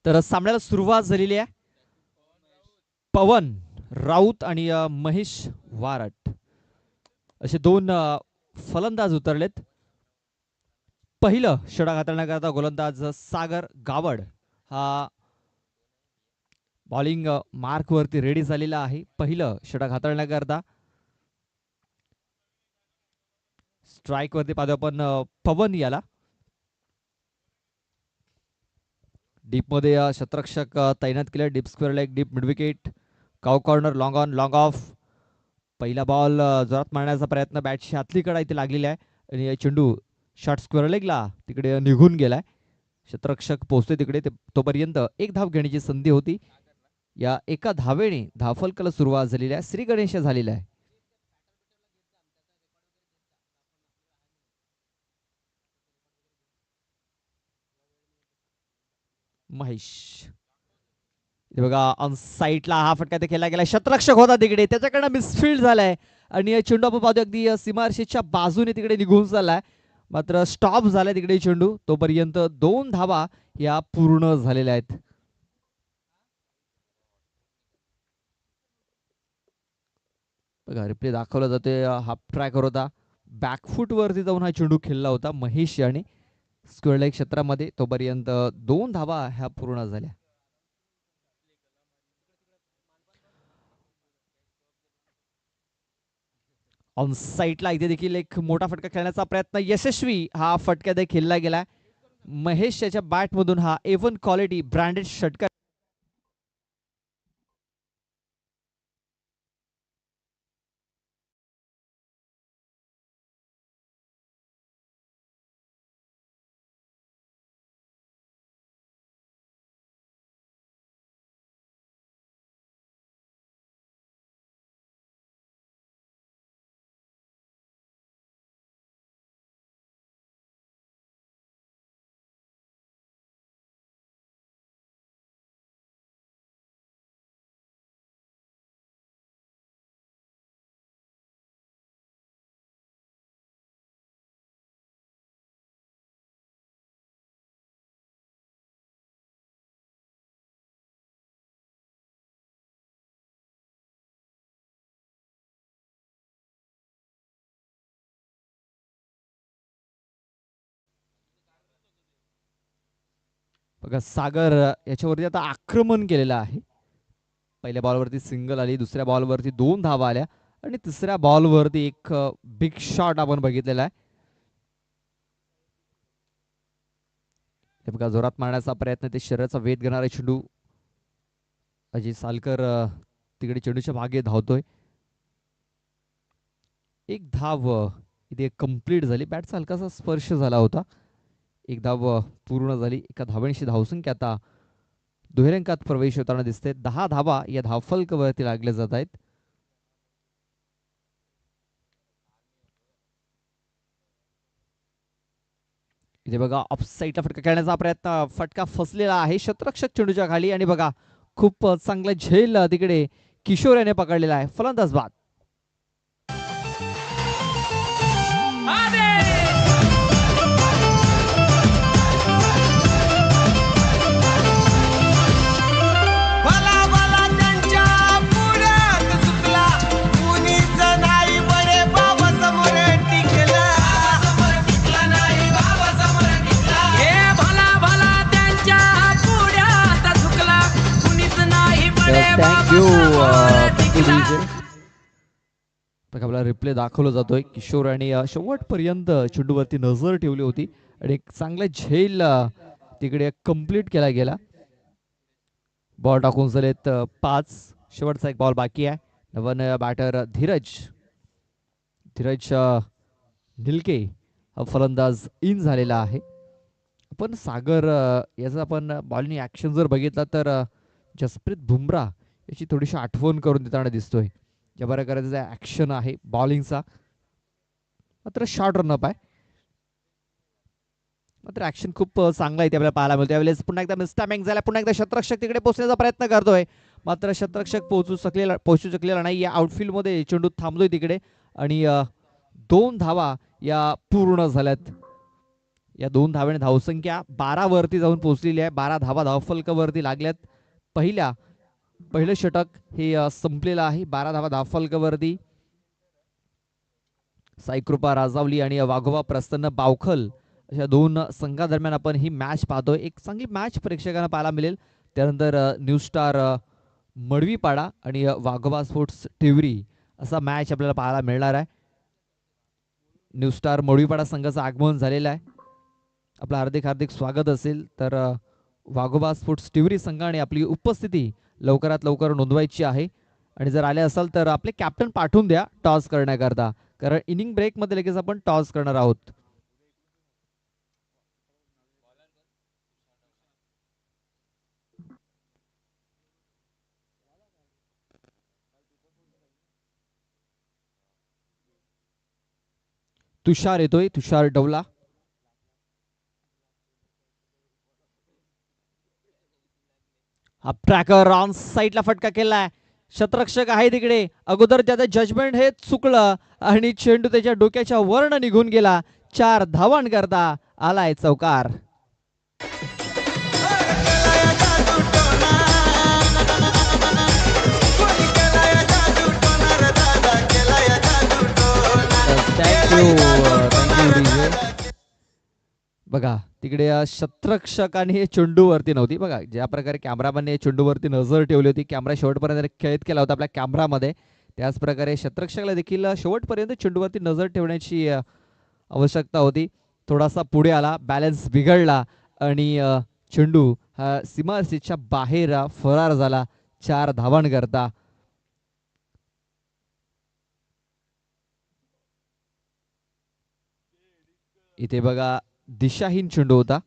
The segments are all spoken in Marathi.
तर सामन्याला सुरुवात झालेली आहे. पवन राऊत आणि महेश वारट असे दोन फलंदाज उतरलेत. पहिलं षटक हाताळण्याकरता गोलंदाज सागर गावड हा बॉलिंग मार्क वरती रेडी झालेला आहे. पहिलं षटक हाताळण्याकरता स्ट्राइक वरती पाहतो आपण पवन याला. डीप मध्ये शतरक्षक तैनात केले. Deep square leg, deep mid wicket, cow corner, long on long of. पहिला बॉल जोरात मारण्याचा प्रयत्न बॅटची आतली कडा इथे लागलेला आहे आणि चेंडू शॉर्ट स्क्वेअर लेगला तिकडे निघून गेलाय. शतरक्षक पोहोचते तिकडे. तोपर्यंत एक धाव घेण्याची संधी होती. या एका धावेने धावफलकाला सुरुवात झालेली आहे. श्री गणेश झालेला आहे. महेश बघा ऑन साईडला हा फटका ते खेळला गेला. शतरक्षक होता तिकडे, त्याच्याकडनं मिसफिल्ड झालाय आणि चेंडू आपण पाहतो अगदी सीमारेषेच्या बाजूने तिकडे निघून चाललाय. मात्र स्टॉप झालाय तिकडे चेंडू. तोपर्यंत 2 धावा या पूर्ण झालेल्या आहेत. बघा रिप्ले दाखवला जातोय. हाफ ट्रॅकर होता, बॅकफूट वरती जाऊन हा चेंडू खेळला होता महेश याने स्क्वेअर लेग क्षेत्रामध्ये. तोपर्यंत 2 धावा ह्या पूर्ण झाल्या. ऑन साईडला इथे देखील एक मोठा फटका खेळण्याचा प्रयत्न यशस्वी. हा फटका देखील खेळला गेला. महेश याच्या बॅट मधून हा A1 क्वालिटी ब्रँडेड षटका. बघा सागर याच्यावरती आता आक्रमण केलेलं आहे. पहिल्या बॉलवरती सिंगल आली, दुसऱ्या बॉलवरती 2 धावा आल्या आणि तिसऱ्या बॉलवरती एक बिग शॉट आपण बघितलेला आहे. बघा जोरात मारण्याचा प्रयत्न, ते शरीराचा वेध घेणारा चेंडू. अजय सालकर तिकडे चेंडूच्या भागे धावतोय. एक धाव इथे कंप्लीट झाली. बॅटचा हलकासा स्पर्श झाला होता. एक धाव पूर्ण झाली. एका धावेशी धावसंख्या आता दुहेरी अंकात प्रवेश होताना दिसते. 10 धावा या धावफलकावरती लागल्या जात आहेत. इथे बघा ऑफ साईडला फटका खेळण्याचा प्रयत्न, फटका फसलेला आहे शतरक्षक चेंडूच्या खाली आणि बघा खूप चांगला झेल तिकडे किशोर याने पकडलेला आहे. फलंदाज बाद. आपला रिप्ले दाखवला जातोय. किशोर आणि शेवटपर्यंत चेंडूवरती नजर ठेवली होती आणि एक चांगला झेल तिकडे कंप्लीट केला गेला. बॉल टाकून झालेत 5. शेवटचा एक बॉल बाकी आहे. नवन बॅटर धीरज निलके हा फलंदाज इन झालेला आहे. पण सागर याचा आपण बॉलिंग ऍक्शन जर बघितला तर जसप्रीत बुमराह याची थोडीशी आठवण करून देताना दिसतोय. ज्या प्रकारचा ऍक्शन आहे बॉलिंगचा. मात्र शॉर्ट रनअप आहे. मात्र ऍक्शन खूप चांगला आहे ते आपल्याला पाहायला मिळतं. त्यावेळेस पुन्हा एकदा मिसटायमिंग झाला. पुन्हा एकदा शतरक्षक तिकडे पोहोचण्याचा प्रयत्न करतोय. मात्र शतरक्षक पोहोचू शकलेला नाही. या आउटफील्ड मध्ये चेंडू थांबलोय तिकडे आणि 2 धावा या पूर्ण झाल्यात. या 2 धावेने धावसंख्या 12 वरती जाऊन पोहोचलेली आहे. 12 धावा धावफलकावरती लागल्यात. पहिलं षटक हे संपलेलं आहे. 12 धावा धावफलकावरती. साईकृपा राजावली आणि वाघोबा प्रसन्न बावखल अशा 2 संघादरम्यान आपण ही मॅच पाहतोय. एक चांगली मॅच प्रेक्षकांना पाहायला मिळेल. त्यानंतर न्यू स्टार मडवीपाडा आणि वाघोबा स्पोर्ट्स टिवरी असा मॅच आपल्याला पाहायला मिळणार आहे. न्यू स्टार मडवीपाडा संघाचं आगमन झालेलं आहे. आपलं हार्दिक स्वागत असेल. तर वाघोबा स्पोर्ट्स टिवरी संघाने आपली उपस्थिती लवकरात लवकर नोंदवायची आहे. आणि जर आले असाल तर आपले कॅप्टन पाठवून द्या टॉस करण्याकरता, कारण इनिंग ब्रेक मध्ये लगेच आपण टॉस करणार आहोत. तुषार येतोय, तुषार डवला. हा ट्रॅकर ऑन साईडला फटका केलाय. शतरक्षक आहे तिकडे. अगोदर त्याचं जजमेंट हे चुकलं आणि चेंडू त्याच्या डोक्याच्या वरनं निघून गेला. 4 धावांकरता आलाय चौकार. बघा तिकडे शतरक्षकाने चेंडूवरती नव्हती. बघा ज्या प्रकारे कॅमेरामॅनने चेंडूवरती नजर ठेवली होती, कॅमेरा शेवटपर्यंत कैद केला होता आपल्या कॅमेरामध्ये, त्याच प्रकारे शतरक्षकाला देखील शेवटपर्यंत चेंडूवरती नजर ठेवण्याची आवश्यकता होती. थोडासा पुढे आला, बॅलन्स बिघडला आणि चेंडू हा सीमारेषेच्या बाहेर फरार झाला 4 धावांकरता. इथे बघा दिशाहीन चेंडू होता.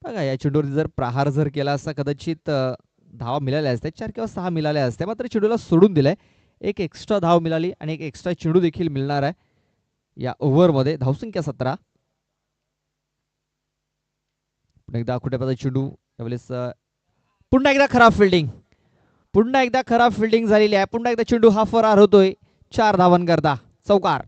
बघा या चेंडूवर जर प्रहार जर केला असता कदाचित धावा मिळाल्या असत्या, 4 किंवा 6 मिळाल्या असत्या. मात्र चेंडूला सोडून दिलंय. एक एक्स्ट्रा धाव मिळाली आणि एक एक्स्ट्रा चेंडू देखील मिळणार आहे या ओव्हरमध्ये. धावसंख्या 17. एकदा कुठेपर्यंत चेंडू त्यावेळेस पुन्हा एकदा खराब फिल्डिंग झालेली आहे. पुन्हा एकदा चेंडू हा फरार होतोय 4 धावांकरता. चौकार.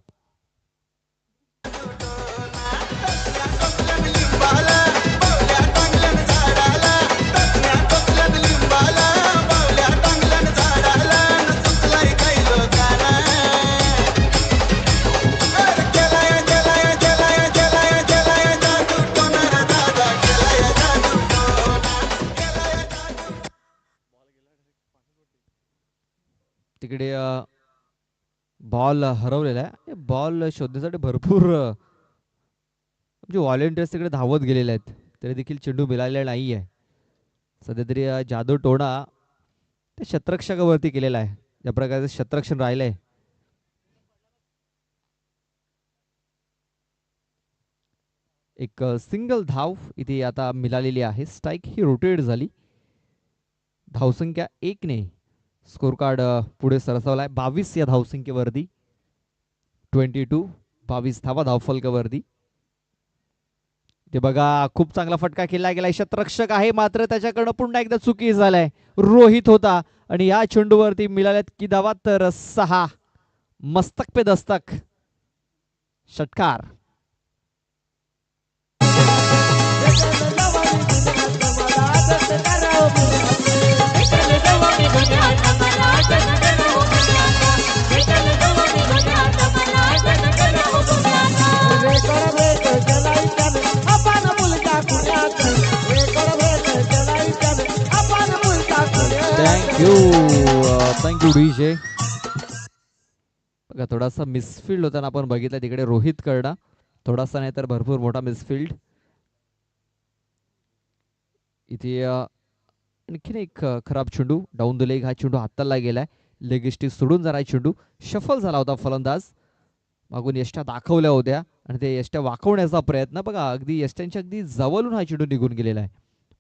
तिकडे बॉल हरवलेला आहे. बॉल शोधण्यासाठी भरपूर म्हणजे व्हॉलेंटियर्स तिकडे धावत गेलेले आहेत, तरी देखील चेंडू मिळालेला नाही आहे. सध्या तरी जादू टोणा ते शतरक्षकावरती केलेला आहे. ज्या प्रकारचे शतरक्षण राहिलंय. एक सिंगल धाव इथे आता मिळालेली आहे. स्ट्राईक ही रोटेट झाली. धावसंख्या 1 ने स्कोर कार्ड पुढे सरसावलाय 22 या धावसंख्येवरती. 22 धावा धावफलकावरती. ते बघा खूप चांगला फटका केला गेलाय. शतरक्षक आहे मात्र त्याच्याकडनं पुन्हा एकदा चुकी झालाय. रोहित होता आणि या चेंडूवरती मिळाल्यात की धावा तर 6. मस्तक पे दस्तक. षटकार. Thank you DJ. बघा थोडासा मिसफिल्ड होताना आपण बघितलं तिकडे रोहित कडनं. थोडासा नाही तर भरपूर मोठा मिसफिल्ड. इथे आणखीन एक खराब चेंडू डाऊन द लेग. हा चेंडू हाताला गेलाय. लेग इष्टी सोडून जरा चेंडू शफल झाला होता. फलंदाज मागून यष्ट्या दाखवल्या होत्या आणि ते यष्ट्या वाकवण्याचा प्रयत्न. बघा अगदी यष्ट्यांच्या अगदी जवळून हा चेंडू निघून गेलेला आहे.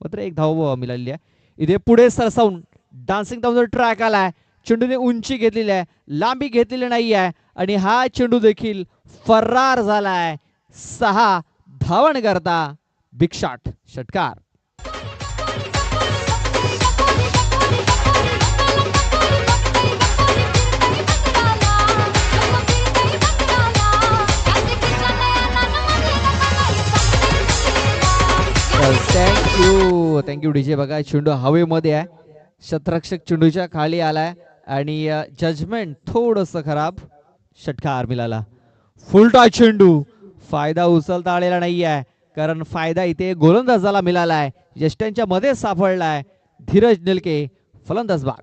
मात्र एक धाव मिळालेली आहे. इथे पुढे सरसावून डान्सिंग डाऊन ट्रॅक आलाय. चेंडूने उंची घेतलेली आहे, लांबी घेतलेली नाही आहे आणि हा चेंडू देखील फरार झालाय 6 धावांकरता. Big shot. षटकार. Thank you DJ. बघा चेंडू हवेमध्ये आहे, शतरक्षक चेंडूच्या खाली आलाय आणि जजमेंट थोडस खराब, षटकार मिळाला. फुल टॉस चेंडू, फायदा उचलता आलेला नाही आहे, कारण फायदा इथे गोलंदाजाला मिळालाय, यष्ट्यांच्या मध्ये सापडलाय. धीरज निलके फलंदाज बाद.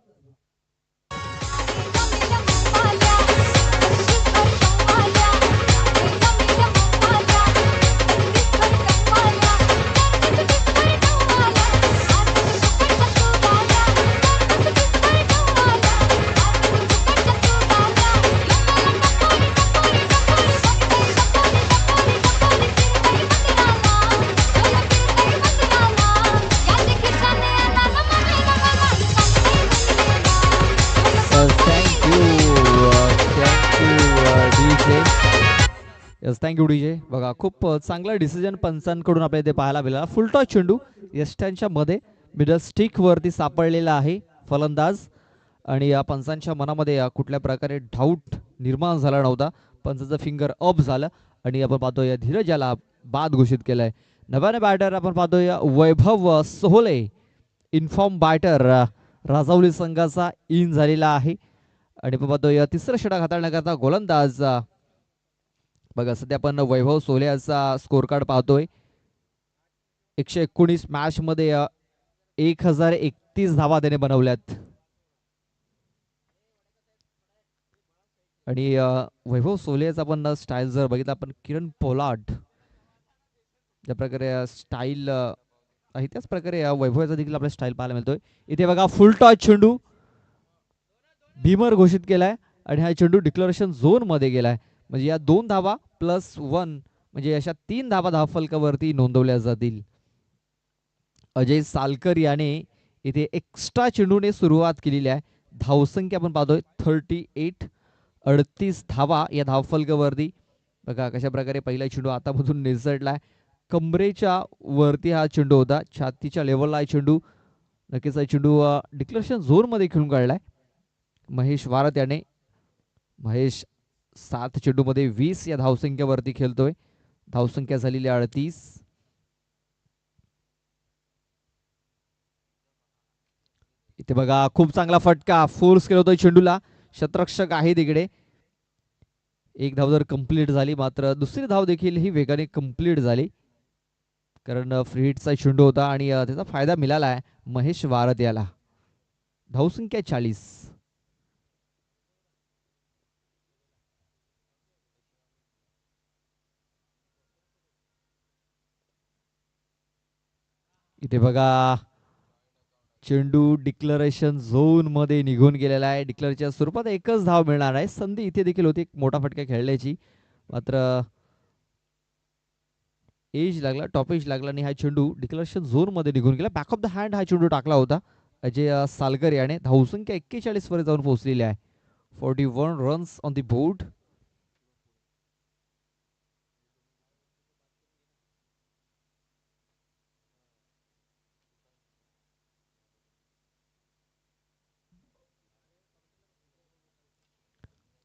Thank you DJ. बघा खूप चांगला डिसिजन पंचांकडून आपल्याला इथे पाहायला मिळाला. फुलटॉस चेंडू यष्ट्यांच्या मध्ये मिडल स्टिक वरती सापडलेला आहे फलंदाज, आणि या पंचांच्या मनामध्ये कुठल्या प्रकारे डाऊट निर्माण झाला नव्हता. पंचाचं फिंगर अप झालं आणि आपण पाहतोय धीरज याला बाद घोषित केलंय. नव्याने बॅटर आपण पाहतोय वैभव सोहले, इन्फॉर्म बॅटर राजावली संघाचा इन झालेला आहे. आणि आपण पाहतोय तिसरं षटक हाताळण्याकरता गोलंदाज. बघा सध्या आपण वैभव सोहले याचा स्कोर कार्ड पाहतोय. 119 मॅच मध्ये 1031 धावा त्याने बनवल्यात. आणि वैभव सोहलेचा आपण स्टाईल जर बघितला आपण, किरण पोलार्ड ज्या प्रकारे स्टाईल आहे त्याच प्रकारे वैभवाचा देखील आपल्याला स्टाईल पाहायला मिळतोय. इथे बघा फुल टॉस चेंडू भीमर घोषित केलाय आणि हा चेंडू डिक्लेरेशन झोन मध्ये गेलाय. म्हणजे या 2 धावा +1 म्हणजे अशा 3 धावा धावफलकावरती नोंदवल्या जातील. अजय सालकर याने इथे एक्स्ट्रा चेंडूने सुरुवात केलेली आहे. धावसंख्या आपण पाहतोय 38, 38 धावा या धावफलकावरती. बघा कशा प्रकारे पहिला चेंडू आतामधून निसटलाय. कमरेच्या वरती हा चेंडू होता, छातीच्या लेवलला हा चेंडू. नक्कीच हा चेंडू डिक्लेरेशन झोन मध्ये खेळून काढलाय महेश वारत याने. महेश 7 चेंडू मध्ये 20 या धावसंख्येवरती खेळतोय. धावसंख्या झालेली 38. इथे बघा खूप चांगला फटका, फोर्स केला होता चेंडूला, शतरक्षक आहे तिकडे. एक धाव जर कंप्लीट झाली, मात्र दुसरी धाव देखील ही वेगाने कंप्लीट झाली, कारण फ्री हिटचा चेंडू होता आणि त्याचा फायदा मिळाला आहे महेश वारत याला. धावसंख्या 40. इथे बघा चेंडू डिक्लेरेशन झोन मध्ये निघून गेलेला आहे. डिक्लेअरच्या स्वरूपात एकच धाव मिळणार आहे. संधी इथे देखील होती मोठा फटका खेळण्याची, मात्र एज लागला, टॉप एज लागला आणि हा चेंडू डिक्लेरेशन झोन मध्ये निघून गेला. बॅक ऑफ द हँड हा चेंडू टाकला होता अजय सालकर याने. धावसंख्या 41 वर जाऊन पोहोचलेली आहे. 41 रन्स ऑन द बोर्ड.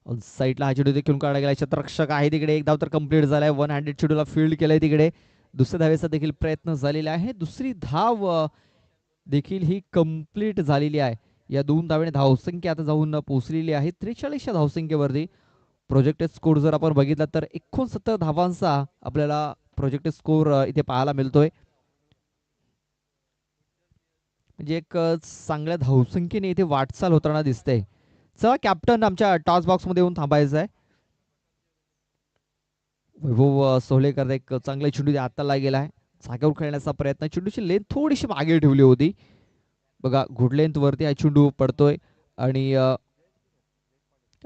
साईडला हा चेंडू देखील काढला गेला. शतरक्षक आहे तिकडे. एक धाव तर कंप्लीट झालाय. 1 हँडेड चेंडूला फील्ड केलंय तिकडे. दुसऱ्या धावेचा देखील प्रयत्न झालेला आहे. दुसरी धाव देखील ही कंप्लीट झालेली आहे. या 2 धावेने धावसंख्या आता जाऊन पोहोचलेली आहे 43 या धावसंख्येवरती. प्रोजेक्टेड स्कोर जर आपण बघितला तर 69 धावांचा आपल्याला प्रोजेक्टेड स्कोर इथे पाहायला मिळतोय. म्हणजे एक चांगल्या धावसंख्येने इथे वाटचाल होताना दिसते. चला कॅप्टन आमच्या टॉस बॉक्स मध्ये येऊन थांबायचं आहे. वैभव सोहलेकर एक चांगला चेंडू हाताला गेला आहे. जागेवर खेळण्याचा प्रयत्न, चेंडूची लेंथ थोडीशी मागे ठेवली होती. बघा गुड लेंथ वरती हा चेंडू पडतोय आणि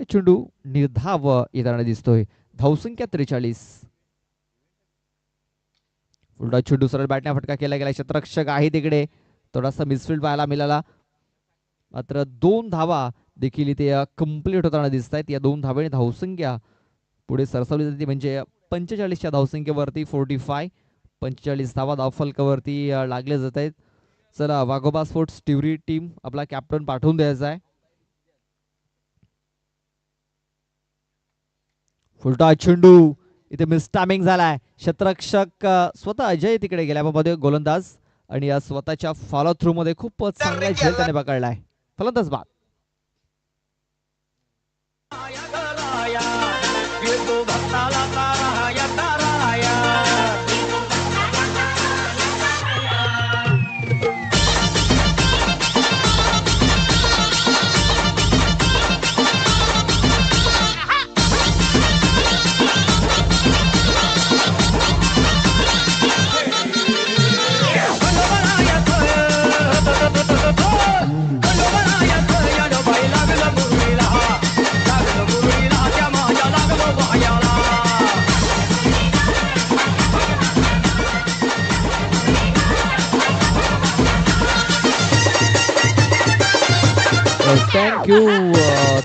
चेंडू निर्धाव येताना दिसतोय. धावसंख्या 43. पुढला चेंडू सरळ बॅटने फटका केला गेला. शतरक्षक आहे तिकडे. थोडासा मिसफील्ड पाहायला मिळाला, मात्र 2 धावा देखील इथे कंप्लीट होताना दिसत आहेत. या 2 धावेने धावसंख्या पुढे सरसावली जाते, म्हणजे 45च्या धावसंख्येवरती 45. 45 धावा धावफलकावरती लागले जात आहेत. चला वाघोबा स्पोर्ट्स टिवरी टीम आपला कॅप्टन पाठवून द्यायचा आहे. फुलटा चेंडू इथे मिस टायमिंग झालाय. शतरक्षक स्वतः अजय तिकडे गेल्या, गोलंदाज आणि या स्वतःच्या फॉलो थ्रू मध्ये खूप चांगला झेल त्याने पकडलाय. फलंदाज बाद.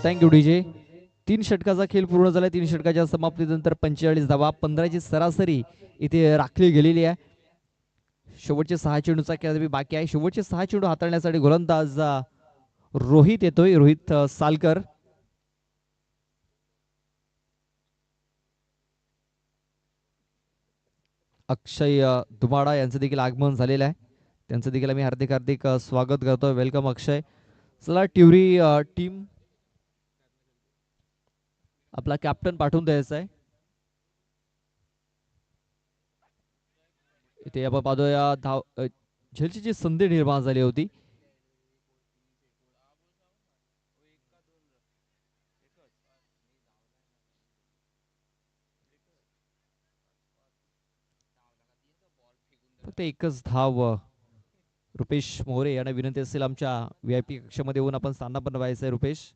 Thank you DJ. 3 षटकाचा खेळ पूर्ण झाला. 3 षटकाच्या समाप्तीनंतर 45 धावा, 15ची सरासरी इथे राखली गेलेली आहे. शेवटचे 6 चेंडूचा खेळ बाकी आहे. शेवटचे 6 चेंडू हाताळण्यासाठी गोलंदाज रोहित येतोय, रोहित सालकर. अक्षय दुमाडा यांचं देखील आगमन झालेलं आहे. त्यांचं देखील आम्ही हार्दिक हार्दिक स्वागत करतोय. वेलकम अक्षय. चला ट्युरी टीम आपला कॅप्टन पाठवून द्यायचा आहे. इथे आपण पाहतोय धाव झेलची जी संधी निर्माण झाली होती. फक्त एकच धाव रुपेश मोरे यांना विनंती असेल आमच्या VIP कक्षामध्ये येऊन आपण स्थान पण व्हायचंय. रुपेश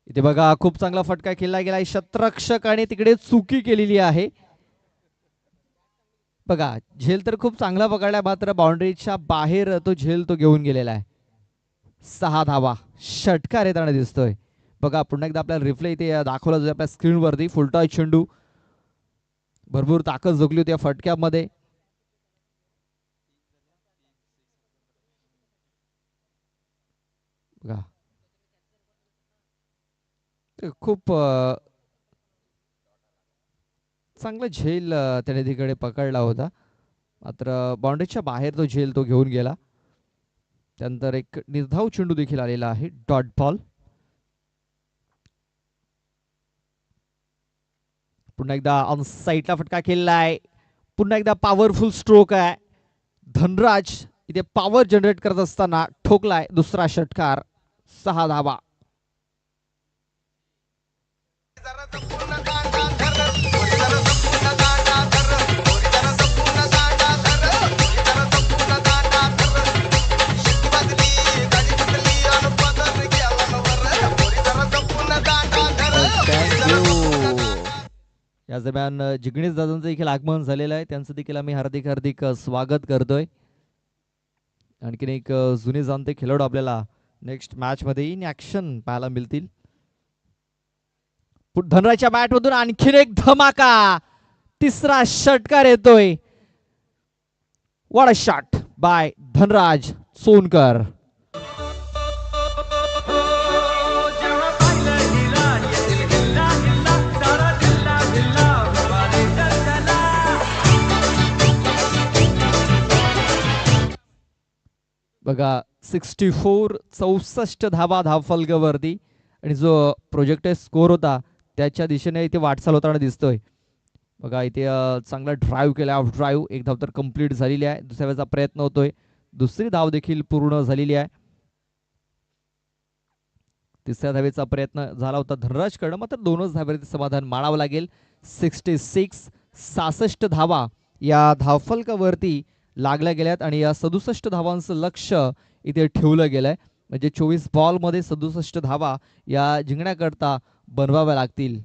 इथे बघा खूप चांगला फटका खेळला गेला. शतरक्षकाने तिकडे चुकी केलेली आहे. बघा झेल तर खूप चांगला पकडलाय, मात्र बाउंड्रीच्या बाहेर तो झेल तो घेऊन गेलेला आहे. 6 धावा षटकार येताना दिसतोय. बघा पुन्हा एकदा आपल्याला रिप्ले इथे दाखवला जातो आपल्या स्क्रीनवरती. फुलटॉय चेंडू, भरपूर ताकद जोगली होती या फटक्यामध्ये. बघा खूप चांगला झेल त्याने तिकडे पकडला होता, मात्र बाउंड्रीच्या बाहेर तो झेल तो घेऊन गेला. त्यानंतर एक निर्धाव चेंडू देखील आलेला आहे, डॉट बॉल. पुन्हा एकदा ऑन साईडला फटका खेळलाय. पुन्हा एकदा पॉवरफुल स्ट्रोक आहे. धनराज इथे पॉवर जनरेट करत असताना ठोकलाय दुसरा षटकार. 6 धावा. या दरम्यान जिग्नेश दादांचं देखील आगमन झालेलं आहे. त्यांचं देखील आम्ही हार्दिक हार्दिक स्वागत करतोय. आणखीन एक जुने जाणते खेळाडू आपल्याला नेक्स्ट मॅच मध्ये इन ऍक्शन पाहायला मिळतील. धनराजच्या बॅट मधून आणखीन एक धमाका. तिसरा षटकार येतोय. What a shot bye Dhanraj Sonkar. बघा 64 धावा धावफलकावरती, आणि जो प्रोजेक्टेड स्कोर होता त्याच्या दिशेने इथे वाटचाल होताना दिसतोय. बघा इथे चांगला ड्राईव्ह केला, ऑफ ड्राईव्ह. एक धाव तर कंप्लीट झालेली आहे. दुसऱ्या वेळेचा प्रयत्न होतोय. दुसरी धाव देखील पूर्ण झालेली आहे. तिसऱ्या धावेचा प्रयत्न झाला होता धनराजकडं, मात्र 2च धावेवरती समाधान मानावं लागेल. 66 धावा या धावफलकावरती लागल्या गेल्यात आणि या 67 धावांचं लक्ष इथे ठेवलं गेलंय. म्हणजे 24 बॉल मध्ये 67 धावा या जिंकण्याकरता बनवाव्या लागतील.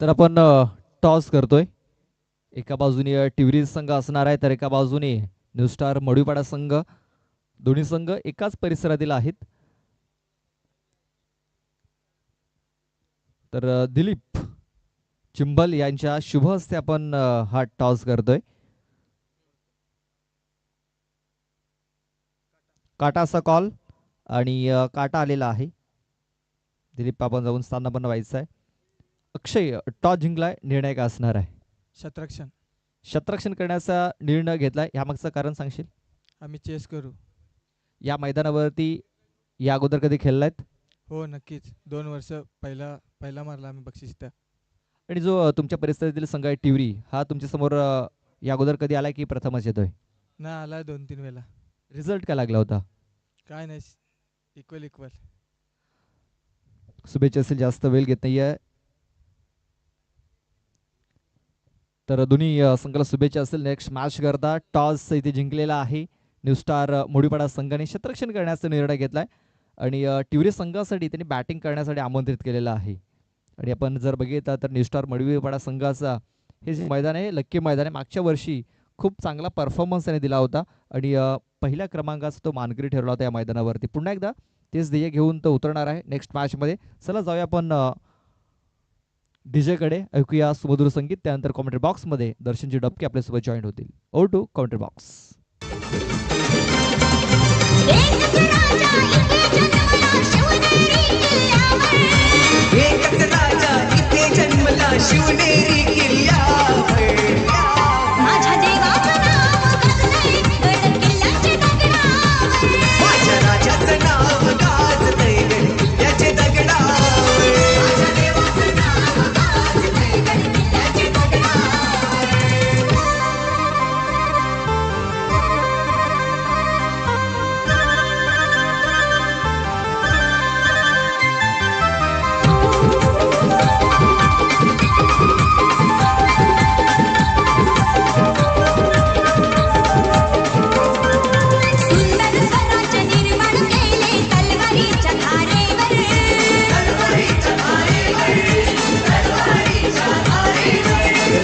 तर आपण टॉस करतोय. एका बाजूने टिवरी संघ असणार आहे तर एका बाजूने न्यू स्टार मडुईपाडा संघ. दोन्ही संघ एकाच परिसरातील आहेत. तर दिलीप चिंबल यांच्या शुभ हस्ते आपण हा टॉस करतोय. काटा असा कॉल आणि काटा आलेला आहे. दिलीप आपण जाऊन स्थान बनवायचं आहे. अक्षय टॉस जिंकलाय, निर्णय काय असणार आहे? शतरक्षण. शतरक्षण करण्याचा निर्णय घेतलाय, यामागचं कारण सांगशील? आम्ही चेस करू. या मैदानावरती या अगोदर कधी खेळलायत? हो नक्कीच, 2 वर्ष पहिला मारला आम्ही बक्षीस त्या. आणि जो तुमच्या परिसरातील संघ आहे टिवरी, हा तुमच्या समोर या अगोदर कधी आलाय की प्रथमच येतोय? नाही आलाय 2-3 वेळा. रिझल्ट काय लागला होता? काय नाही, इक्वल इक्वल. शुभेच्छा असेल, जास्त वेळ घेत नाहीये. तर दोन्ही संघाला शुभेच्छा असेल. नेक्स्ट मॅच करता टॉस इथे जिंकलेला आहे न्यू स्टार मुडीपाडा संघाने शतरक्षण करण्याचा निर्णय घेतलाय आणि टिवरी संघासाठी त्यांनी बॅटिंग करण्यासाठी आमंत्रित केलेलं आहे. आणि आपण जर बघितलं तर न्यू स्टार मुडीपाडा संघाचा हे जे मैदान आहे लक्की मैदान आहे. मागच्या वर्षी खूप चांगला परफॉर्मन्स त्याने दिला होता आणि पहिल्या क्रमांकाचा तो मानकरी ठरला होता या मैदानावरती. पुन्हा एकदा तेच ध्येय घेऊन तो उतरणार आहे नेक्स्ट मॅचमध्ये. चला जाऊया आपण डीजे कडे, ऐकूया सुमधुर संगीत. त्यानंतर कॉमेंट्री बॉक्समध्ये दर्शनजी डबके आपल्यासोबत जॉईन होतील. Over to commentary box. एकच राजा इथे जन्मला शिवनेरी किल्ल्यावर. माझ्या देवाचं नाव गाजतंय गड किल्ल्याचे दगडावर. माझ्या राजाचं नाव गाजतंय गड किल्ल्याचे दगडावर. माझ्या देवाचं नाव गाजतंय गड किल्ल्याचे दगडावर. सुंदर स्वराज्य निर्माण केले तलवारीच्या धारेवर. तलवारीच्या धारेवर.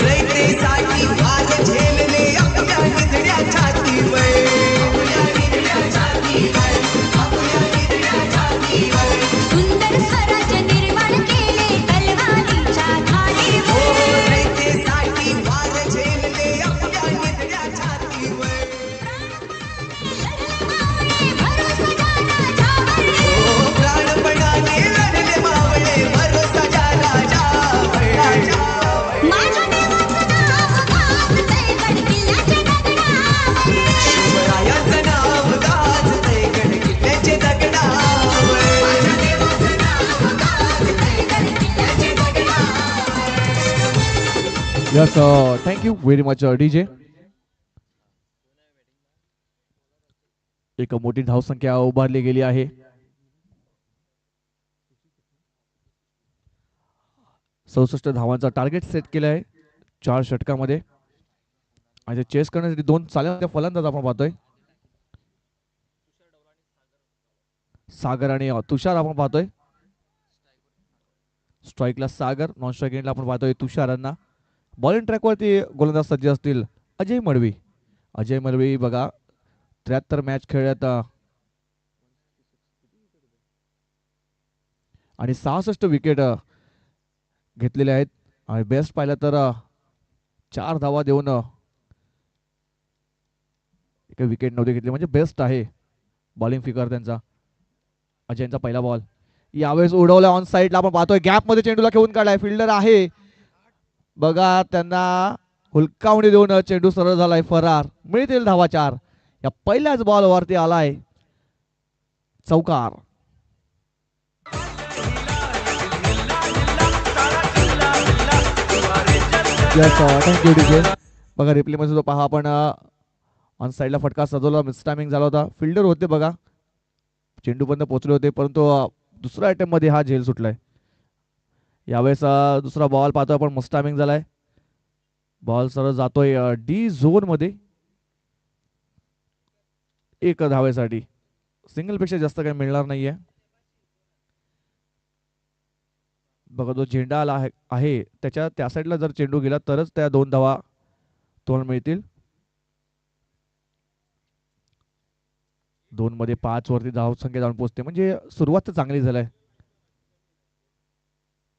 रयतेसाठी वार झेलले आपल्या निधड्या छातीवर. आपल्या निधड्या छातीवर. आपल्या निधड्या छातीवर. सुंदर स्वराज्य निर्माण केले तलवारीच्या धारेवर. रयतेसाठी वार झेलले आपल्या निधड्या छातीवर. प्राणपणाने लढले मावळे भरोसाच्या राजावर. माझ्या देवाचं नाव गाजतंय गड किल्ल्याचे दगडावर. शिवरायाचं नाव गाजतंय गड किल्ल्याचे दगडावर. माझ्या देवाचं नाव गाजतंय गड किल्ल्याचे दगडावर. Yes, thank you very much DJ. एक मोठी धावसंख्या उभारली गेली आहे. चौसष्ट धावांचा टार्गेट सेट केला आहे 4 षटकामध्ये. आणि चेस करण्यासाठी 2 चालत्या फलंदाज आपण पाहतोय. सागर आणि तुषार आपण पाहतोय. स्ट्राईकला सागर, नॉन स्ट्राईक आपण पाहतोय तुषारांना. बॉलिंग ट्रॅकवरती गोलंदाज सज्ज असतील अजय मडवी. अजय मडवी बघा 73 मॅच खेळल्यात आणि 66 विकेट घेतलेले आहेत. आणि बेस्ट पाहिलं तर 4 धावा देऊन एक विकेट नव्हते घेतले, म्हणजे बेस्ट आहे बॉलिंग फिगर त्यांचा. अजयचा पहिला बॉल यावेळेस उडवला ऑन साईडला आपण पाहतोय. गॅप मध्ये चेंडूला खेळून काढलाय, फिल्डर आहे बघा, त्यांना हुलकावणी देऊन चेंडू सरळ झालाय फरार. मिळतील धावा 4. या पहिल्याच बॉल वरती आलाय चौकार. Thank you DJ. बघा रिप्ले मध्ये पहा आपण ऑन साईडला फटका सजवला, मिस टायमिंग झाला होता. फिल्डर होते बघा, चेंडू पर्यंत पोहोचले होते, परंतु दुसऱ्या अटेम्प्ट मध्ये हा झेल सुटलाय. यावेळेस दुसरा बॉल पाहतोय आपण, मिस टायमिंग झालाय. बॉल सरळ जातोय डी झोन मध्ये. 1 धावेसाठी सिंगल पेक्षा जास्त काही मिळणार नाहीये. बघा जो झेंडा आला आहे त्या साईडला जर चेंडू गेला तरच त्या 2 धावा तुम्हाला मिळतील. 2 मध्ये 5 वरती धावसंख्या जाऊन पोहोचते म्हणजे सुरुवात तर चांगली झाली.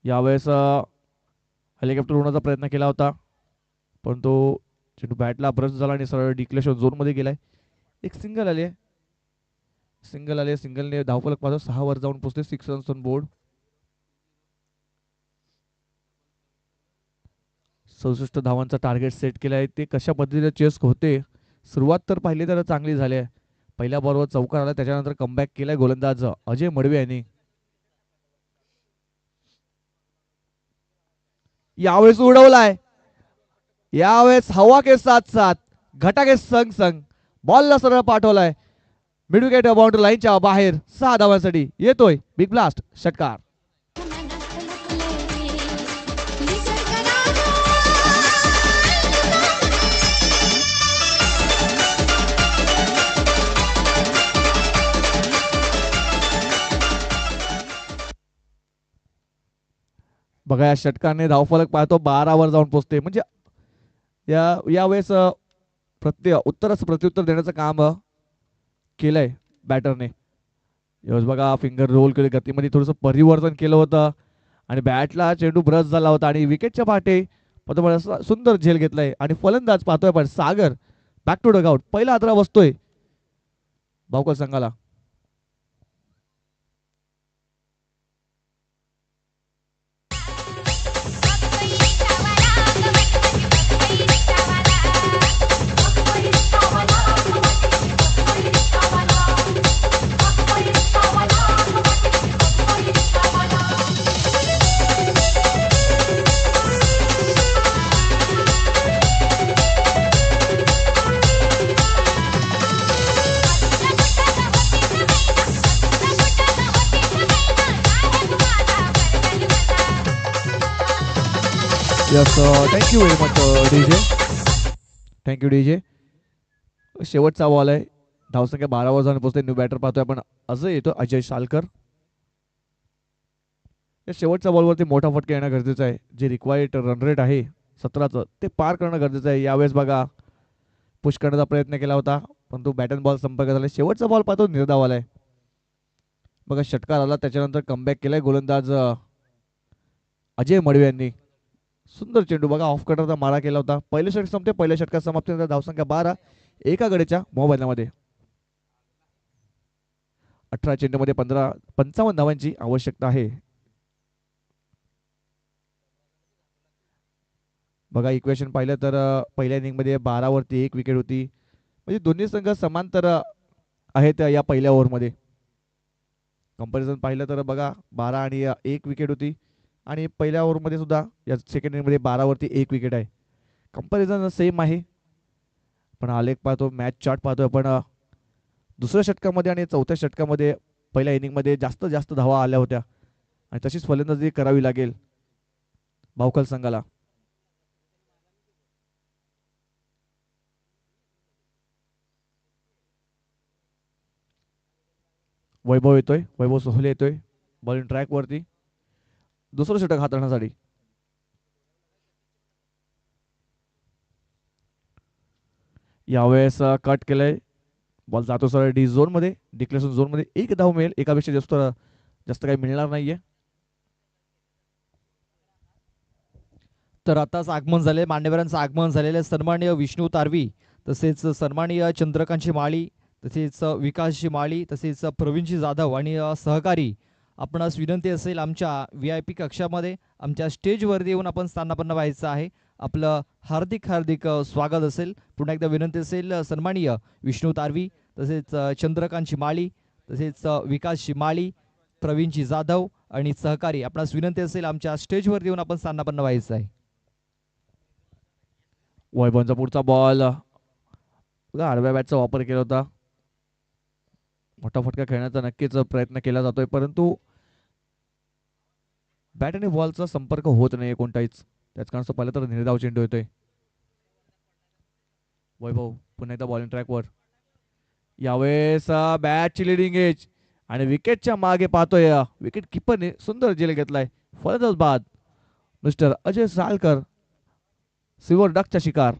यावेळेस हेलिकॉप्टर उडवण्याचा प्रयत्न केला होता परंतु चेंडू बॅटला ब्रश झाला आणि सरळ डिक्लेरेशन झोन मध्ये गेलाय. एक सिंगल आले सिंगलने धावफलक पाहतो 6 वर जाऊन पोहोचते. 6 रन्स ऑन बोर्ड. 67 धावांचा टार्गेट सेट केला आहे. ते कशा पद्धतीने चेस होते सुरुवात तर पाहिली तर चांगली झाली आहे. पहिल्या बॉलवर चौकार आला त्याच्यानंतर कमबॅक केलाय गोलंदाज अजय मडवी यांनी. यावेळेस उडवलाय. यावेळेस हवा के साथ साथ घटा के संग संग बॉलला सरळ पाठवलाय. मिड विकेट बाउंड्री लाईनच्या बाहेर 6 धावांसाठी येतोय बिग ब्लास्ट षटकार. बघा या षटकाने धावफलक पाहतो 12 वर जाऊन पोहोचते म्हणजे यावेळेस प्रत्युत्तर देण्याचं काम केलंय बॅटरने. यावेळेस बघा फिंगर रोल केले गतीमध्ये थोडंसं परिवर्तन केलं होतं आणि बॅटला चेंडू ब्रश झाला होता आणि विकेटच्या पाठे सुंदर झेल घेतलाय आणि फलंदाज पाहतोय पण सागर बॅक टू डगआउट. पहिला आदरा बसतोय भाऊकल संघाला. Yes thank you very much DJ. Thank you DJ. शेवटचा बॉल आहे. धावसंख्या 12 वर जाऊन पोहोचते. न्यू बॅटर पाहतोय आपण असं येतो अजय शालकर. या शेवटच्या बॉलवरती मोठा फटका येणं गरजेचं आहे. जे रिक्वायर्ड रन रेट आहे 17चं ते पार करणं गरजेचं आहे. यावेळेस बघा पुश करण्याचा प्रयत्न केला होता परंतु बॅट अँड बॉल संपर्क झाला. शेवटचा बॉल पाहतो निर्धाव आलाय. बघा षटकार आला त्याच्यानंतर कमबॅक केलाय गोलंदाज अजय मडवी यांनी. सुंदर चेंडू बघा ऑफ कटरचा मारा केला होता. पहिल्या षटक संपते. पहिल्या षटकात समाप्ती धावसंख्या 12 एका गडीच्या मोबाईलमध्ये. 18 चेंडूमध्ये 55 धावांची आवश्यकता आहे. बघा इक्वेशन पाहिलं तर पहिल्या इनिंग मध्ये 12 वरती 1 विकेट होती म्हणजे दोन्ही संघ समांतर आहेत या पहिल्या ओव्हरमध्ये. कंपॅरिझन पाहिलं तर बघा 12 आणि 1 विकेट होती आणि पहिल्या ओव्हरमध्ये सुद्धा या सेकंड इनिंगमध्ये 12 वरती 1 विकेट आहे. कंपॅरिझन सेम आहे पण आलेख पाहतो मॅच चार्ट पाहतो आपण दुसऱ्या षटकामध्ये आणि चौथ्या षटकामध्ये पहिल्या इनिंगमध्ये जास्त धावा आल्या होत्या आणि तशीच फलंदाजी करावी लागेल भाऊकल संघाला. वैभव येतोय. वैभव सोहले येतोय बॉलिंग ट्रॅक वरती दुसरं षटक हाताळण्यासाठी. यावेळेस कट केलंय. बॉल जातो सर डी झोन मध्ये डिक्लेरेशन झोन मध्ये. 1 धाव मिळेल. एकापेक्षा जास्त काही मिळणार नाहीये. तर आताच आगमन झाले मान्यवरांचं आगमन झालेलं आहे. सन्माननीय विष्णू तारवी तसेच सन्माननीय चंद्रकांतची माळी तसेच विकासची माळी तसेच प्रवीणजी जाधव आणि सहकारी आपणास विनंती असेल आमच्या VIP कक्षामध्ये आमच्या स्टेजवरती येऊन आपण स्थानापन्न व्हायचं आहे. आपलं हार्दिक स्वागत असेल. पुन्हा एकदा विनंती असेल सन्माननीय विष्णू तारवी तसेच चंद्रकांतची माळी तसेच विकासची माळी प्रवीणजी जाधव आणि सहकारी आपणास विनंती असेल आमच्या स्टेजवरती येऊन आपण स्थानापन्न व्हायचं आहे. वैभवचा पुढचा बॉल आडव्या बॅटचा वापर केला होता. मोठा फटका खेळण्याचा नक्कीच प्रयत्न केला जातोय परंतु बॅट आणि बॉलचा संपर्क होत नाही कोणताहीच. त्याच कारण पाहिलं तर निर्धाव चेंडू येतोय. वैभव पुन्हा एकदा बॉलिंग ट्रॅकवर. यावेळेस बॅटची लिडिंग एज आणि विकेटच्या मागे पाहतोय विकेट किपरने सुंदर झेल घेतलाय. फलंदाज बाद मिस्टर अजय सालकर, सिल्वर डकचा शिकार.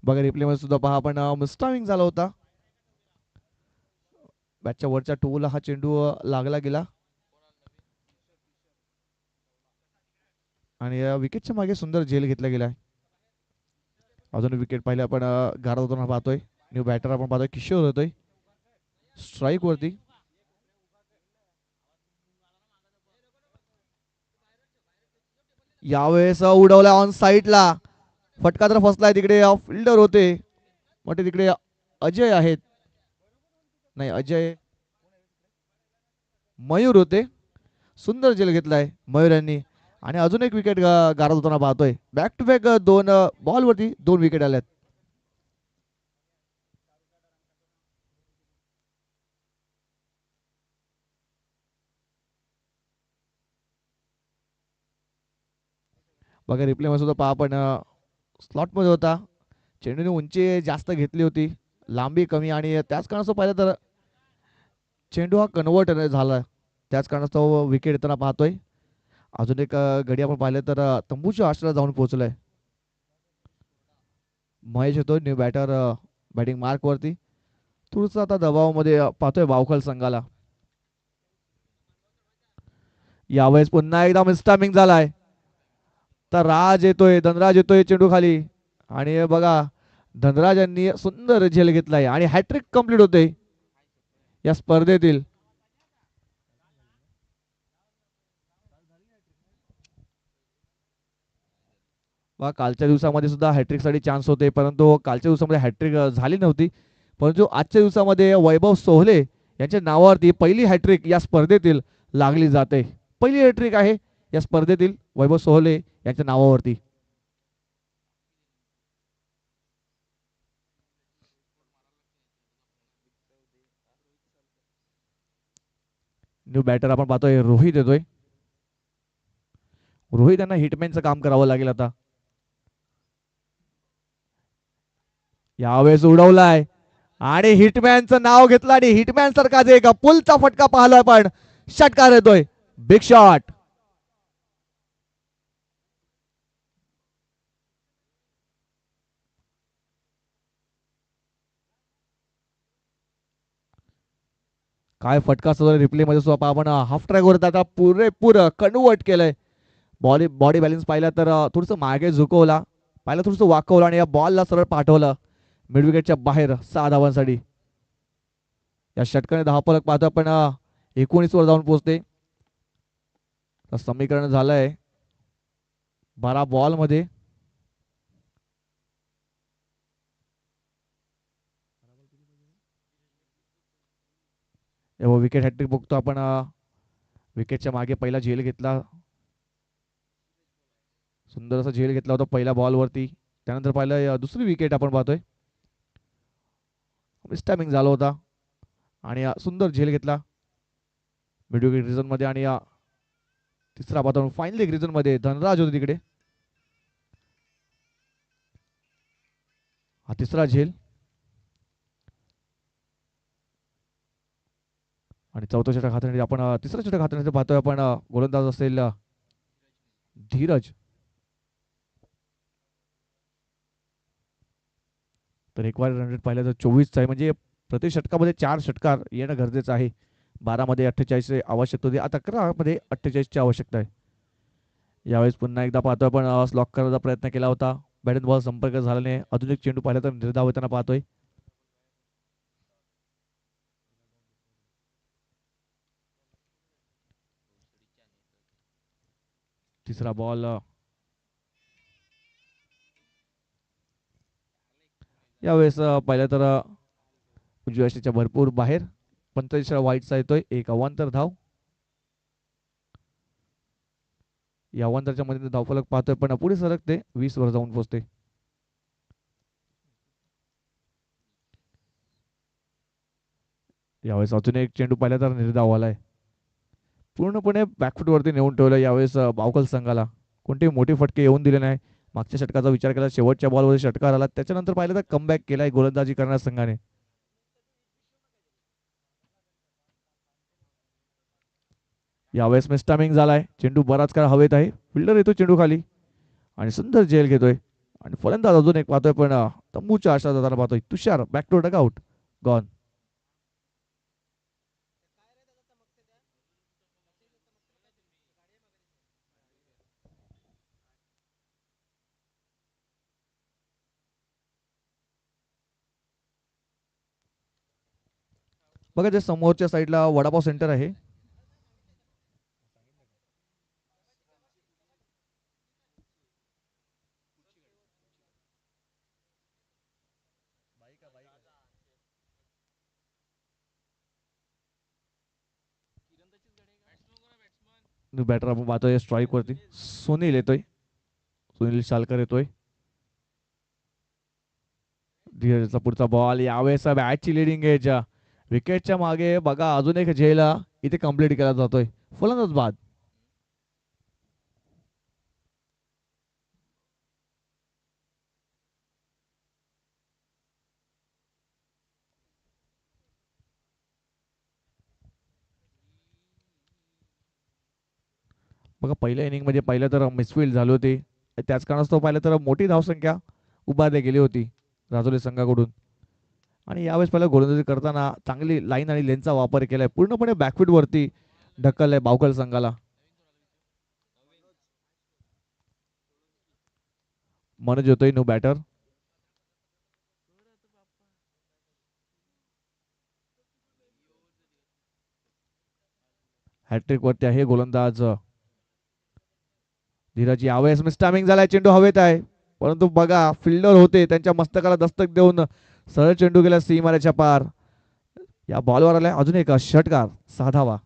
बघा रिप्ले मध्ये सुद्धा पहा आपण मिस्टाविंग झाला होता. बॅटच्या वरच्या टोला हा चेंडू लागला गेला आणि विकेटच्या मागे सुंदर झेल घेतला गेलाय. अजून विकेट पाहिले आपण गारद होताना पाहतोय. न्यू बॅटर आपण पाहतोय किशोर होतोय स्ट्राईक वरती. यावेळेस उडवला ऑन साईडला. फटका तर फसलाय. तिकडे फिल्डर होते मोठे तिकडे अजय आहेत. नाही अजय मयूर होते. सुंदर झेल घेतलाय मयूर यांनी आणि अजून एक विकेट गारद होताना पाहतोय. बॅक टू बॅक दोन बॉल वरती 2 विकेट आल्यात. बघा रिप्ले मध्ये सुद्धा पहा आपण स्लॉट मध्ये होता. चेंडूने उंची जास्त घेतली होती, लांबी कमी आणि त्याच कारणास्तव पाहिलं तर चेंडू हा कन्वर्ट झाला. त्याच कारणास्तव विकेट येताना पाहतोय. अजून एक गडी आपण पाहिलं तर तंबूच्या आश्रयाला जाऊन पोहोचलाय. महेश येतो न्यू बॅटर बॅटिंग मार्क वरती. थोडस आता दबावामध्ये पाहतोय बावखल संघाला. यावेळेस पुन्हा एकदा मिस्टामिंग झालाय. तर धनराज येतोय चेंडू खाली आणि बघा धनराज यांनी सुंदर झेल घेतलाय आणि हॅट्रिक कंप्लीट होते या स्पर्धेतील. कालच्या दिवसामध्ये सुद्धा हॅट्रिक साठी चान्स होते परंतु कालच्या दिवसामध्ये हॅट्रिक झाली नव्हती. परंतु आजच्या दिवसामध्ये वैभव सोहले यांच्या नावावरती पहिली हॅट्रिक या स्पर्धेतील लागली जाते. पहिली हॅट्रिक आहे या स्पर्धेतील वैभव सोहले यांच्या नावावरती. न्यू बॅटर आपण पाहतोय रोहित येतोय. रोहित यांना हिटमॅनचं काम करावं लागेल आता. यावेळेस उडवलाय आणि हिटमॅनचं नाव घेतलं आणि हिटमॅन सारखाच एक पुलचा फटका पाहिला पण षटकार येतोय. Big shot. काय फटका सुद्धा रिप्ले मध्ये सुद्धा आपण हाफ ट्रॅक वर आता पुरेपूर कन्वर्ट केलंय. बॉडी बॅलन्स पाहिला तर थोडस मागे झुकवला, पाहिलं थोडस वाकवलं आणि या बॉलला सरळ पाठवलं मिड विकेटच्या बाहेर 6 धावांसाठी. या षटकाने धावफलक पाहतो आपण 19 वर जाऊन पोहोचते. समीकरण झालंय 12 बॉल मध्ये. विकेट हॅट्रिक बघतो आपण. विकेटच्या मागे पहिला झेल घेतला, सुंदर असा झेल घेतला होता पहिल्या बॉल वरती. त्यानंतर पाहिलं दुसरी विकेट आपण पाहतोय. मिस्टामिंग झाला होता आणि सुंदर झेल घेतला मिड विकेट रिझन मध्ये. आणि तिसरा पाहतो फायनली रिझन मध्ये धनराज होते तिकडे. हा तिसरा झेल आणि चौथा षटक हाताळण्यासाठी आपण तिसरा षटक हाताळण्यासाठी पाहतोय आपण गोलंदाज असेल धीरज. तर एक वार रन रेट पाहिलं तर 24 आहे, म्हणजे प्रति षटकामध्ये 4 षटकार येणं गरजेचं आहे. 12 मध्ये 48 आवश्यकता होती, आता 11 मध्ये 48 ची आवश्यकता आहे. यावेळेस पुन्हा एकदा पाहतोय आपण लॉक करायचा प्रयत्न केला होता, बॅट बॉल संपर्क झाला नाही. अजून एक चेंडू पाहिला तर निर्धाव होताना पाहतोय. तिसरा बॉल यावेळेस पाहिलं तर उजव्या यष्टीच्या भरपूर बाहेर 45 वाईटचा येतोय. एक अवांतर धाव. या अवांतरच्या मध्ये धावफलक पाहतोय पण पुढे सरकते 20 वर जाऊन पोहोचते. यावेळेस अजून एक चेंडू पाहिला तर निर्धाव आलाय. पूर्णपणे बॅकफुटवरती नेऊन ठेवलं यावेळेस बावकल संघाला. कोणतेही मोठे फटके येऊन दिले नाही. मागच्या षटकाचा विचार केला, शेवटच्या बॉलवर षटकार आला, त्याच्यानंतर पाहिलं तर कमबॅक केलाय गोलंदाजी करणाऱ्या संघाने. यावेळेस मिस्टामिंग झालाय, चेंडू बराच काळ हवेत आहे. फिल्डर येतो चेंडू खाली आणि सुंदर झेल घेतोय आणि फलंदाज अजून एक पाहतोय, पण तंबूच्या आशा जाताना पाहतोय. तुषार बॅक टू डगआउट, गॉन. बघा जे समोरच्या साईडला वडापाव सेंटर आहे. बॅटर आपण पाहतोय स्ट्राईक वरती सुनील येतोय, सुनील शालकर येतोय. धीरजचा पुढचा बॉल, यावेळेस बॅटची लिडिंग एज, विकेटच्या मागे बघा अजून एक झेल इथे कंप्लीट केला जातोय. फलंदाज बाद. बघा पहिल्या इनिंग मध्ये पाहिलं तर मिसफील्ड झाले होते, त्याच कारणास्तव पाहिलं तर मोठी धावसंख्या उभारली गेली होती राजोली संघाकडून. आणि यावेळेस पहिला गोलंदाजी करताना चांगली लाईन आणि लेनचा वापर केलाय, पूर्णपणे बॅकफूट वरती ढकललाय बावकल संघाला. मनोज येतोय नो बॅटर. हॅट्रिक वरती आहे गोलंदाज धीरज. यावेळेस मिस्टामिंग झालाय, चेंडू हवेत आहे, परंतु बघा फिल्डर होते त्यांच्या मस्तकाला दस्तक देऊन सरळ चेंडू गेला सीमारेच्या पार. या बॉलवर आलाय अजून एक षटकार, 6 धावा.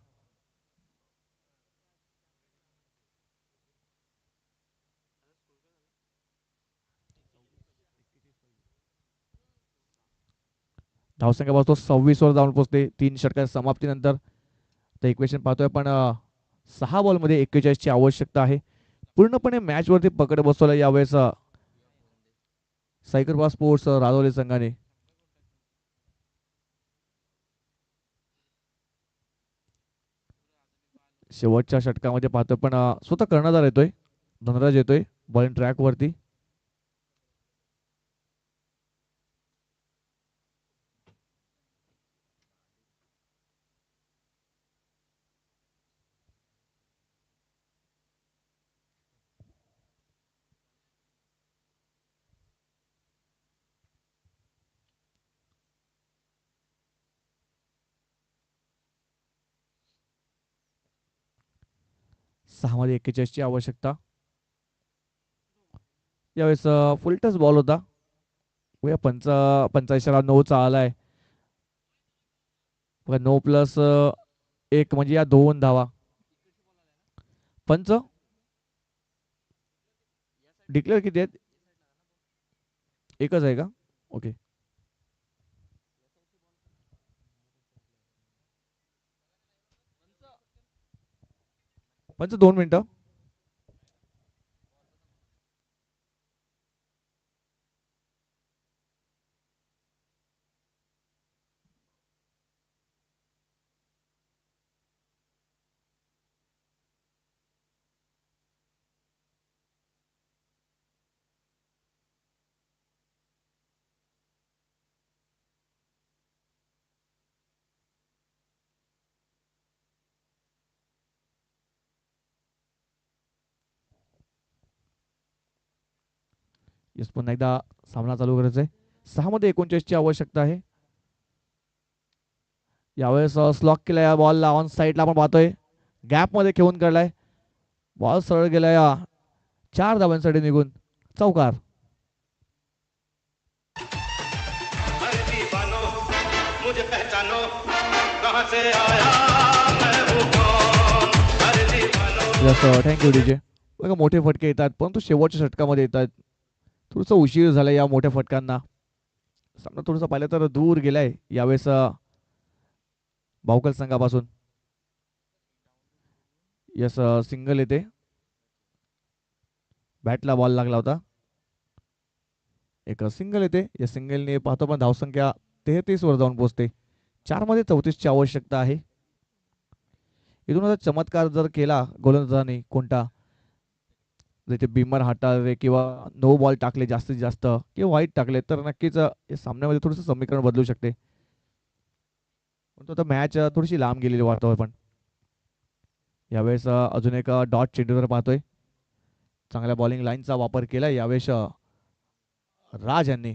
धावसंख्या पाहतो 26 वर जाऊन पोहोचते 3 षटकार समाप्तीनंतर. तर इक्वेशन पाहतोय पण 6 बॉलमध्ये 41 ची आवश्यकता आहे. पूर्णपणे मॅच वरती पकड बसवला यावेळेस सायकरबा स्पोर्ट्स राजौली संघाने. शेवटच्या षटकामध्ये पाहतोय पण स्वतः कर्णधार येतोय, धनराज येतोय बॉलिंग ट्रॅक वरती. सहा मध्ये 41 ची आवश्यकता. यावेळेस फुलटच बॉल होता. 85 9चा आलाय. 9+1 म्हणजे या 2 धावा. पंच डिक्लेअर किती आहेत? एकच आहे का? ओके. पंच 2 मिनिटं. येस पुन्हा एकदा सामना चालू करायचा आहे. 6 मध्ये 39 ची आवश्यकता आहे. यावेळेस स्लॉक केला या बॉलला ऑन साईडला आपण पाहतोय, गॅप मध्ये खेळून काढलाय. बॉल सरळ गेला या 4 धावांसाठी निघून. चौकार. Thank you DJ. बघा मोठे फटके येतात परंतु शेवटच्या षटकामध्ये येतात. थोडस उशीर झाला या मोठ्या फटकांना. सामना थोडंसं पाहिलं तर दूर गेलाय. यावेळेस भाऊकल संघापासून. यस, सिंगल येते. बॅटला बॉल लागला होता. एक सिंगल येते. या सिंगलने पाहतो पण धावसंख्या 33 वर जाऊन पोहोचते. 4 मध्ये 34 ची आवश्यकता आहे. इथून आता चमत्कार जर केला गोलंदाजाने कोणता, जसे बिमर हाताळले किंवा नो बॉल टाकले जास्तीत जास्त किंवा वाईट टाकले तर नक्कीच या सामन्यामध्ये थोडंसं समीकरण बदलू शकते. पण आता मॅच थोडीशी लांब गेलेली वाटतोय. पण यावेळेस अजून एक डॉट चेंडूवर पाहतोय. चांगल्या बॉलिंग लाईनचा वापर केला यावेळेस राज यांनी.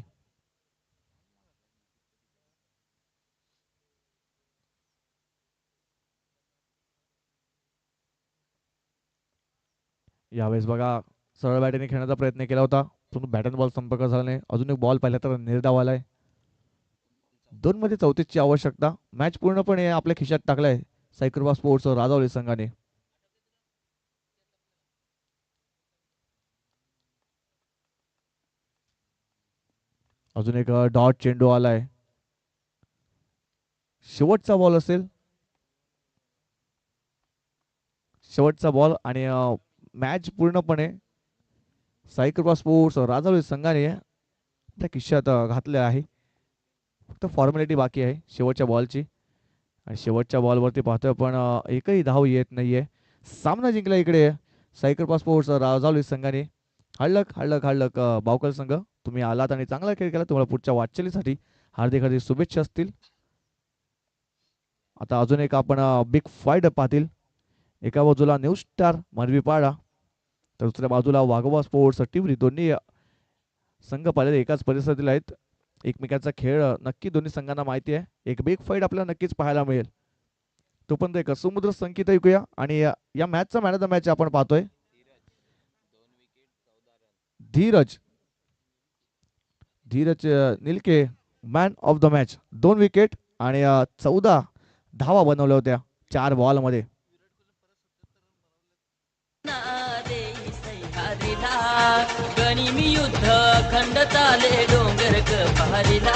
यावेळेस बघा सरळ बॅटीने खेळण्याचा प्रयत्न केला होता पण बॅट अँड बॉल संपर्क झाला नाही. अजून एक बॉल पाहिला तर निर्धाव आलाय. 2 मध्ये 34 ची आवश्यकता. मॅच पूर्णपणे आपल्या खिशात टाकलाय साईकृपा स्पोर्ट्स राजावली संघाने. अजून एक डॉट चेंडू आलाय. शेवटचा बॉल असेल. शेवटचा बॉल आणि मॅच पूर्णपणे साईकृपा स्पोर्ट्स राजावली संघाने आपल्या खिशात घातले आहे. फक्त फॉर्मॅलिटी बाकी आहे शेवटच्या बॉलची. आणि शेवटच्या बॉलवरती पाहतोय पण एकही धाव येत नाहीये. सामना जिंकला इकडे साईकृपा स्पोर्ट्स राजावली संघाने. हळक हळक हळक बावकल संघ तुम्ही आलात आणि चांगला खेळ केला. तुम्हाला पुढच्या वाटचालीसाठी हार्दिक हार्दिक शुभेच्छा असतील. आता अजून एक आपण बिग फाईट पाहतील. एका बाजूला न्यू स्टार मानवीपाडा तर दुसऱ्या बाजूला वाघोबा स्पोर्ट्स टिवरी. दोन्ही संघ पाहिलेले एकाच परिसरातील आहेत. एकमेकांचा खेळ नक्की दोन्ही संघांना माहिती आहे. एक बिग फाईट आपल्याला नक्कीच पाहायला मिळेल. तो पण एक समुद्र संकेत ऐकूया. आणि या मॅचचा मॅन ऑफ द मॅच आपण पाहतोय Dheeraj Nilke man of the match. 2 wicket आणि 14 धावा बनवल्या होत्या 4 बॉल मध्ये. गनिमी युद्ध खंड चाले डोंगर पहारीला